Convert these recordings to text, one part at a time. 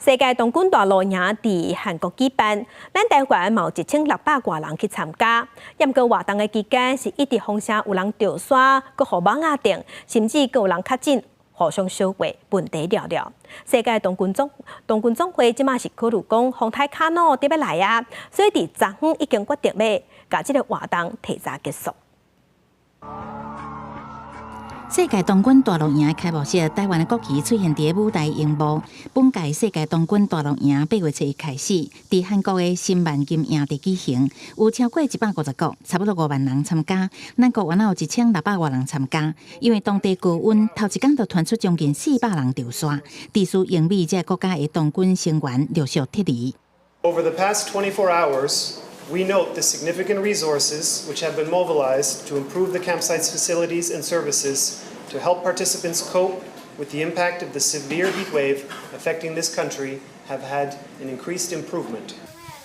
世界冬棍大露营伫韩国举办，咱台湾有1600多人去参加。不过活动的期间是一直风声有人掉沙，搁互网啊顶，甚至搁有人确诊，互相烧话，问题了了。世界冬棍总会即马是考虑讲，风台卡诺得要来啊，所以伫昨昏已经决定要甲即个活动提早结束。世界冬棍大露营的开幕式，台湾的国旗出现伫舞台荧幕。本届世界冬棍大露营8月初开始，伫韩国的新万金营地举行，有超过150国，差不多5万人参加。咱国原来有1600多人参加，因为当地高温，头一天就传出将近400人流沙，致使英美这国家的冬棍成员陆续撤离。Over the past 24 hours, we note the significant resources which have been mobilized to improve the campsite's facilities and services to help participants cope with the impact of the severe heat wave affecting this country have had an increased improvement.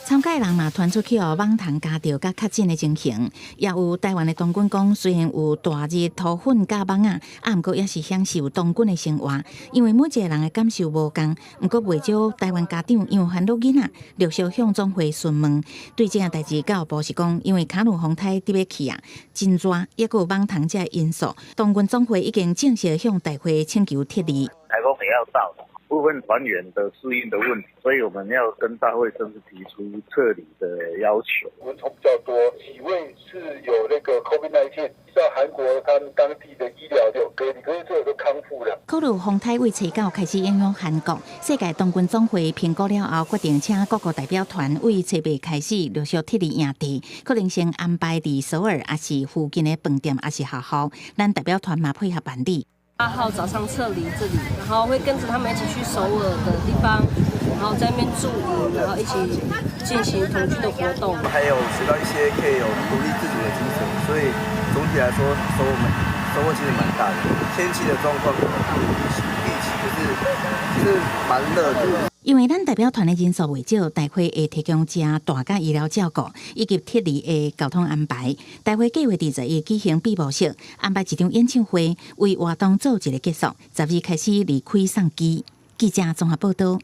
参加的人嘛传出去网通加着甲确诊的情形，也有台湾的冬棍讲，虽然有大日土粉加网啊，毋过也是享受冬棍的生活。因为每一个人的感受无同，毋过袂少台湾家长因为烦恼囡仔，陆续向总会询问。对这件代志，教育部是讲，因为卡努风台伫要去啊，真热，也有网通这因素，冬棍总会已经正式向大会请求撤离。台风也要到了。部分团员的适应的问题，所以我们要跟大会正式提出撤离的要求。蚊虫比较多，几位是有那个 COVID-19， 在韩国他们当地的医疗有隔离，可是这个都康复了。考虑风台为初9开始影响韩国，世界冬棍总会评估了后，决定请各国代表团为初8开始陆续撤离营地，可能先安排伫首尔，还是附近的饭店，还是学校，咱代表团嘛配合办理。8号早上撤离这里，然后会跟着他们一起去首尔的地方，然后在那边驻营，然后一起进行同居的活动。还有学到一些可以有独立自主的精神，所以总体来说收获其实蛮大的。天气的状况可能不如预期，可是蛮热的。因为咱代表团的人数未少，大会会提供正大甲医疗照顾以及撤离的交通安排。大会计划20日举行闭幕式，安排一场演唱会，为活动做一个结束。12日开始离开送机。记者综合报道。